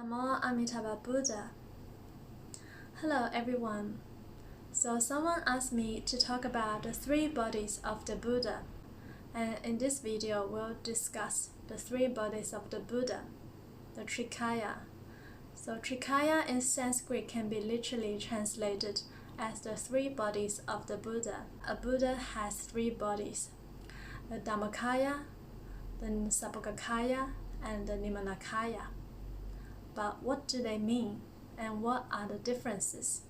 Namo Amitabha Buddha. Hello everyone. So someone asked me to talk about the three bodies of the Buddha. And in this video, we'll discuss the three bodies of the Buddha, the Trikaya. So Trikaya in Sanskrit can be literally translated as the three bodies of the Buddha. A Buddha has three bodies, the Dhammakaya, the Saṃbhogakāya, and the Nirmāṇakāya. But what do they mean, and what are the differences?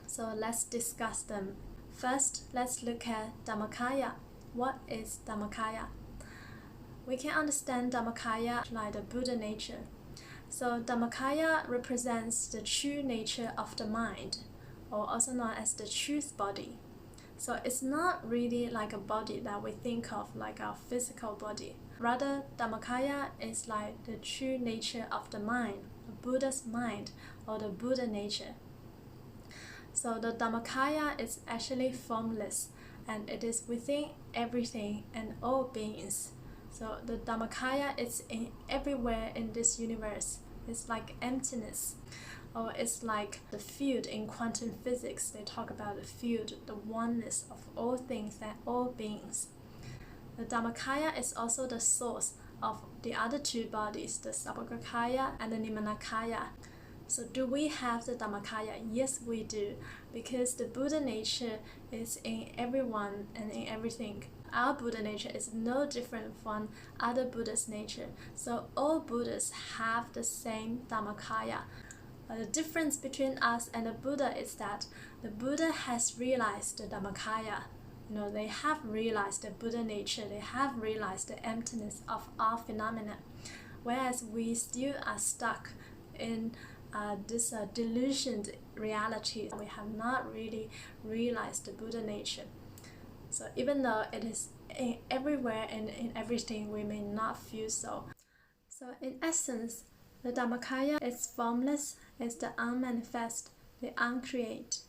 So let's discuss them. First, let's look at Dhammakaya. What is Dhammakaya? We can understand Dhammakaya like the Buddha nature. So Dhammakaya represents the true nature of the mind, or also known as the truth body. So it's not really like a body that we think of like our physical body. Rather, Dhammakaya is like the true nature of the mind, the Buddha's mind, or the Buddha nature. So the Dhammakaya is actually formless, and it is within everything and all beings. So the Dhammakaya is everywhere in this universe. It's like emptiness, or it's like the field in quantum physics. They talk about the field, the oneness of all things and all beings. The Dhammakaya is also the source of the other two bodies, the Saṃbhogakāya and the Nirmāṇakāya. So do we have the Dhammakaya? Yes, we do, because the Buddha nature is in everyone and in everything. Our Buddha nature is no different from other Buddha's nature. So all Buddhas have the same Dhammakaya. But the difference between us and the Buddha is that the Buddha has realized the Dhammakaya. They have realized the Buddha nature. They have realized the emptiness of all phenomena, whereas we still are stuck in this delusioned reality. We have not really realized the Buddha nature. So even though it is everywhere and in everything, we may not feel so. So in essence, the Dhammakaya is formless, is the unmanifest, the uncreate.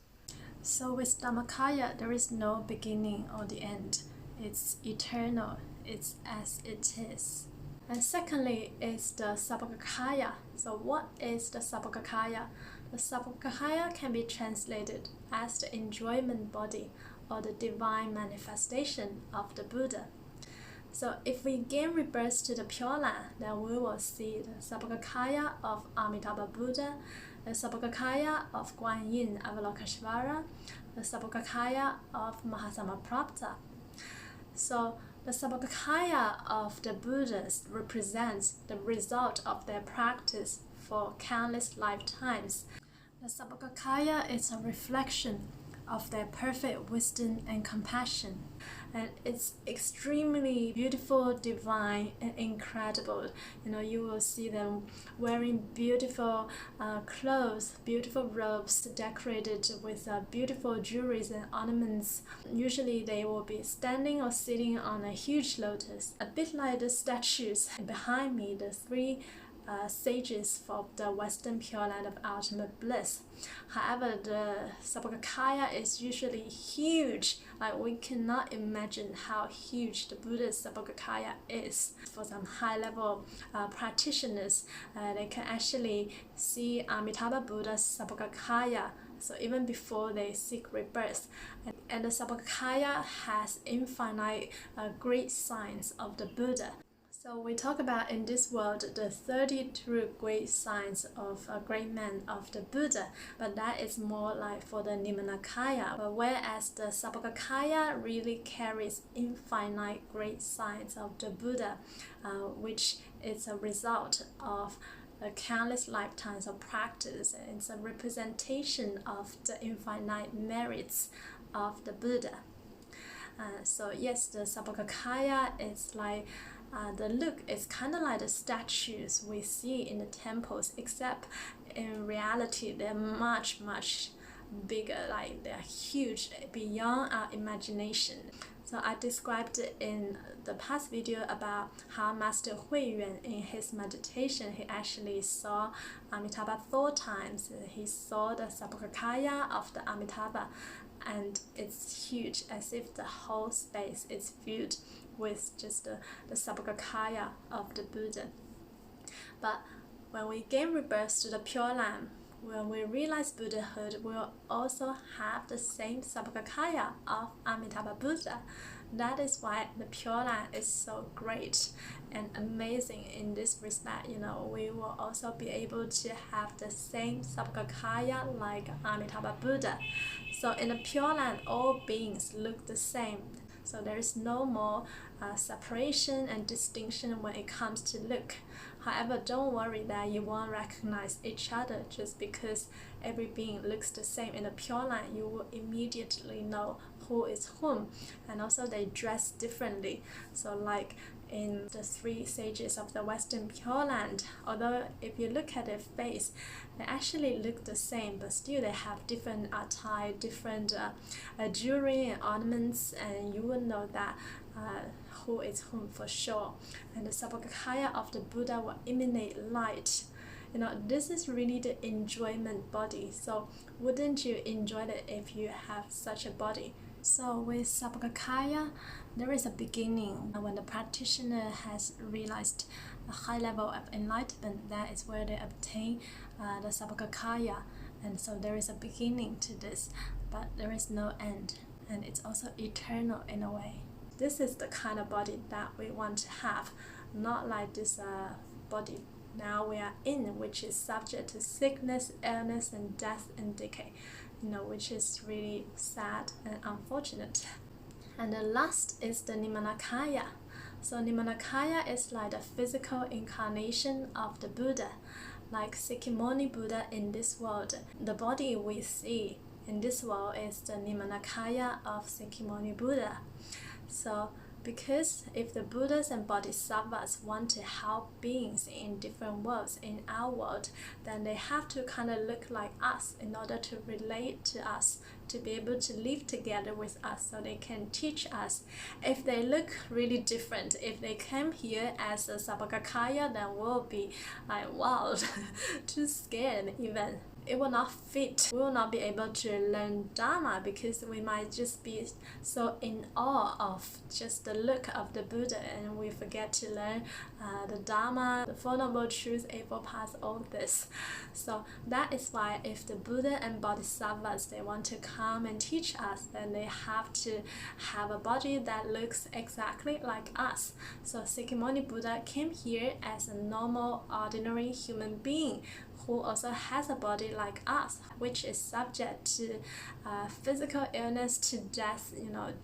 So with Dhammakaya, there is no beginning or the end. It's eternal. It's as it is. And secondly is the Saṃbhogakāya. So what is the Saṃbhogakāya? The Saṃbhogakāya can be translated as the enjoyment body or the divine manifestation of the Buddha. So if we gain rebirth to the Pure Land, then we will see the Saṃbhogakāya of Amitabha Buddha, the Saṃbhogakāya of Guan Yin Avalokiteshvara, the Saṃbhogakāya of Mahasammaprapta. So the Saṃbhogakāya of the Buddhas represents the result of their practice for countless lifetimes. The Saṃbhogakāya is a reflection of their perfect wisdom and compassion. And it's extremely beautiful, divine, and incredible. You will see them wearing beautiful clothes, beautiful robes decorated with beautiful jewelries and ornaments. Usually they will be standing or sitting on a huge lotus, a bit like the statues behind me, the three sages for the Western Pure Land of ultimate bliss. However, the Saṃbhogakāya is usually huge. Like we cannot imagine how huge the Buddha's Saṃbhogakāya is. For some high-level practitioners, they can actually see Amitabha Buddha's Saṃbhogakāya. So even before they seek rebirth, and the Saṃbhogakāya has infinite great signs of the Buddha. So we talk about in this world the 32 great signs of a great man of the Buddha, but that is more like for the Nirmāṇakāya. But whereas the Saṃbhogakāya really carries infinite great signs of the Buddha, which is a result of the countless lifetimes of practice. It's a representation of the infinite merits of the Buddha. So yes, the Saṃbhogakāya is like the look is kind of like the statues we see in the temples, except in reality they're much bigger, like they're huge beyond our imagination. So I described it in the past video about how Master Huiyuan in his meditation, he actually saw Amitabha 4 times. He saw the Saṃbhogakāya of the Amitabha, and it's huge, as if the whole space is filled with just the Saṃbhogakāya of the Buddha. But when we gain rebirth to the Pure Land, when we realize Buddhahood, we'll also have the same Sambhogakāya of Amitabha Buddha. That is why the Pure Land is so great and amazing in this respect. We will also be able to have the same Sambhogakāya like Amitabha Buddha. So in the Pure Land, all beings look the same. So there is no more separation and distinction when it comes to look. However, don't worry that you won't recognize each other just because every being looks the same. In the Pure Land, you will immediately know who is whom, and also they dress differently. So like in the 3 sages of the Western Pure Land, although if you look at their face, they actually look the same, but still they have different attire, different jewelry and ornaments, and you will know that who is whom for sure. And the Sambhogakāya of the Buddha will emanate light. This is really the enjoyment body. So wouldn't you enjoy it if you have such a body? So with Sambhogakāya, there is a beginning. When the practitioner has realized a high level of enlightenment, that is where they obtain the Sambhogakāya. And so there is a beginning to this, but there is no end. And it's also eternal in a way. This is the kind of body that we want to have, not like this body now we are in, which is subject to sickness, illness, and death and decay, which is really sad and unfortunate. And the last is the Nirmāṇakāya. So Nirmāṇakāya is like the physical incarnation of the Buddha, like Sakyamuni Buddha in this world. The body we see in this world is the Nirmāṇakāya of Sakyamuni Buddha. So because if the Buddhas and Bodhisattvas want to help beings in different worlds in our world, then they have to kind of look like us in order to relate to us, to be able to live together with us so they can teach us. If they look really different, if they came here as a Sambhogakāya, then we'll be like, wow, too scared even. It will not fit. We will not be able to learn Dharma because we might just be so in awe of just the look of the Buddha, and we forget to learn the Dharma, the Four Noble Truths, Eightfold Paths, all this. So that is why if the Buddha and Bodhisattvas, they want to come and teach us, then they have to have a body that looks exactly like us. So Sakyamuni Buddha came here as a normal, ordinary human being who also has a body like us, which is subject to physical illness, to death,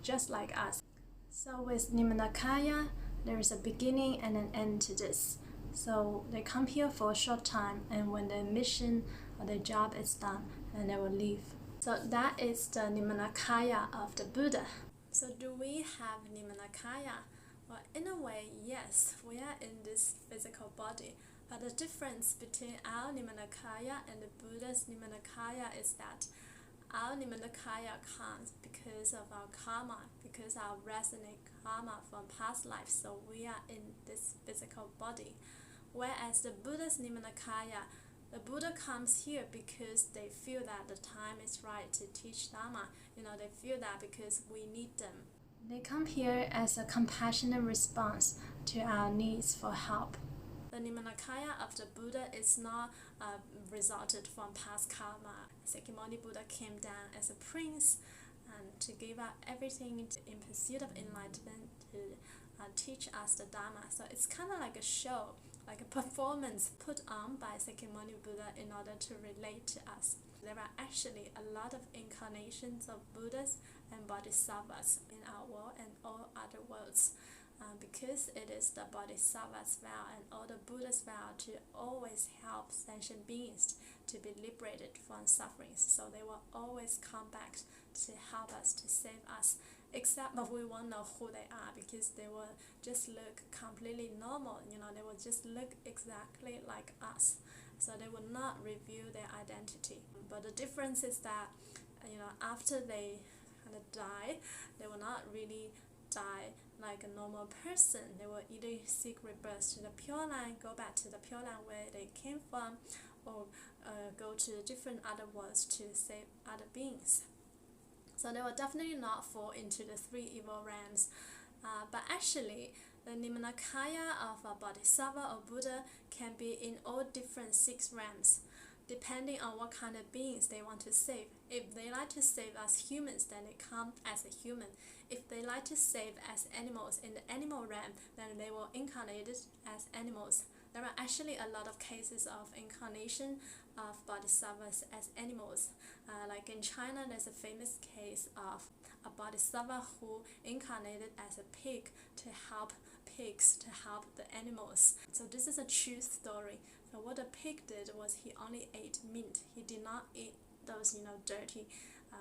just like us. So with Nirmanakaya, there is a beginning and an end to this. So they come here for a short time, and when their mission or their job is done, then they will leave. So that is the Nirmanakaya of the Buddha. So do we have Nirmanakaya? Well, in a way, yes, we are in this physical body. But the difference between our Nirmanakaya and the Buddha's Nirmanakaya is that our Nirmanakaya comes because of our karma, because our resonant karma from past life, so we are in this physical body. Whereas the Buddha's Nirmanakaya, the Buddha comes here because they feel that the time is right to teach Dharma. They feel that because we need them. They come here as a compassionate response to our needs for help. The Nirmanakaya of the Buddha is not resulted from past karma. Sakyamuni Buddha came down as a prince and to give up everything in pursuit of enlightenment to teach us the Dharma. So it's kind of like a show, like a performance put on by Sakyamuni Buddha in order to relate to us. There are actually a lot of incarnations of Buddhas and Bodhisattvas in our world and all other worlds. Because it is the Bodhisattva's vow and all the Buddha's vow to always help sentient beings to be liberated from sufferings. So they will always come back to help us, to save us, except that we won't know who they are because they will just look completely normal. They will just look exactly like us. So they will not reveal their identity. But the difference is that, after they kind of die, they will not really die like a normal person. They will either seek rebirth to the Pure Land, go back to the Pure Land where they came from, or go to different other worlds to save other beings. So they will definitely not fall into the 3 evil realms. But actually, The Nirmanakaya of a Bodhisattva or Buddha can be in all different 6 realms, depending on what kind of beings they want to save. If they like to save as humans, then they come as a human. If they like to save as animals in the animal realm, then they will incarnate as animals. There are actually a lot of cases of incarnation of bodhisattvas as animals. Like in China, there's a famous case of a bodhisattva who incarnated as a pig to help pigs, to help the animals. So this is a true story. So what the pig did was he only ate meat. He did not eat those, dirty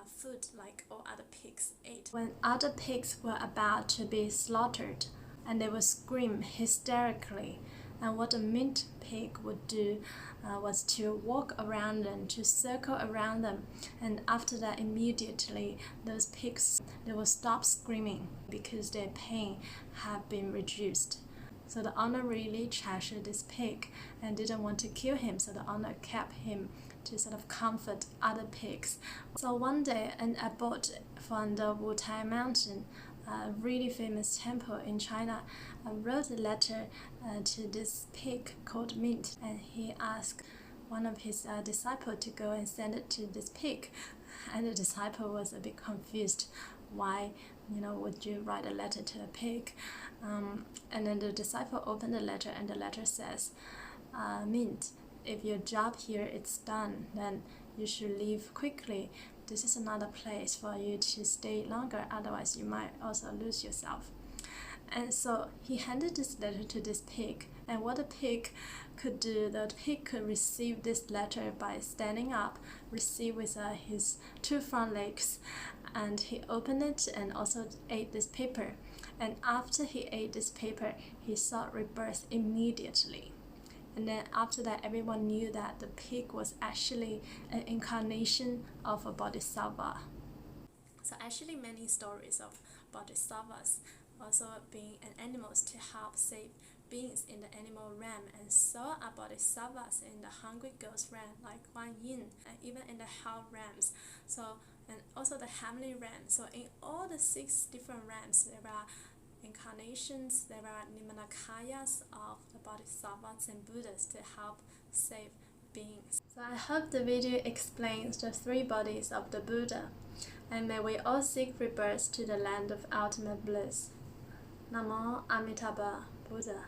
food like all other pigs ate. When other pigs were about to be slaughtered, and they would scream hysterically, and what the meat pig would do was to walk around them, to circle around them, and after that immediately those pigs, they will stop screaming because their pain had been reduced. So the owner really treasured this pig and didn't want to kill him, so the owner kept him to sort of comfort other pigs. So one day an abbot from the Wutai mountain, a really famous temple in China, wrote a letter to this pig called Mint, and he asked one of his disciples to go and send it to this pig. And the disciple was a bit confused. Why, would you write a letter to a pig? And then the disciple opened the letter, and the letter says, Mint, if your job here is done, then you should leave quickly. This is another place for you to stay longer, otherwise you might also lose yourself. And so he handed this letter to this pig, and what the pig could do, the pig could receive this letter by standing up, receive with his 2 front legs, and he opened it and also ate this paper. And after he ate this paper, he sought rebirth immediately. And then after that, everyone knew that the pig was actually an incarnation of a bodhisattva. So actually many stories of bodhisattvas also being animals to help save beings in the animal realm, and so are bodhisattvas in the hungry ghost realm like Guan Yin, and even in the hell realms. So, and also the heavenly realm. So in all the 6 different realms, there are incarnations, there are Nirmanakayas of the bodhisattvas and Buddhas to help save beings. So I hope the video explains the 3 bodies of the Buddha, and may we all seek rebirth to the land of ultimate bliss. Namo Amitabha Buddha.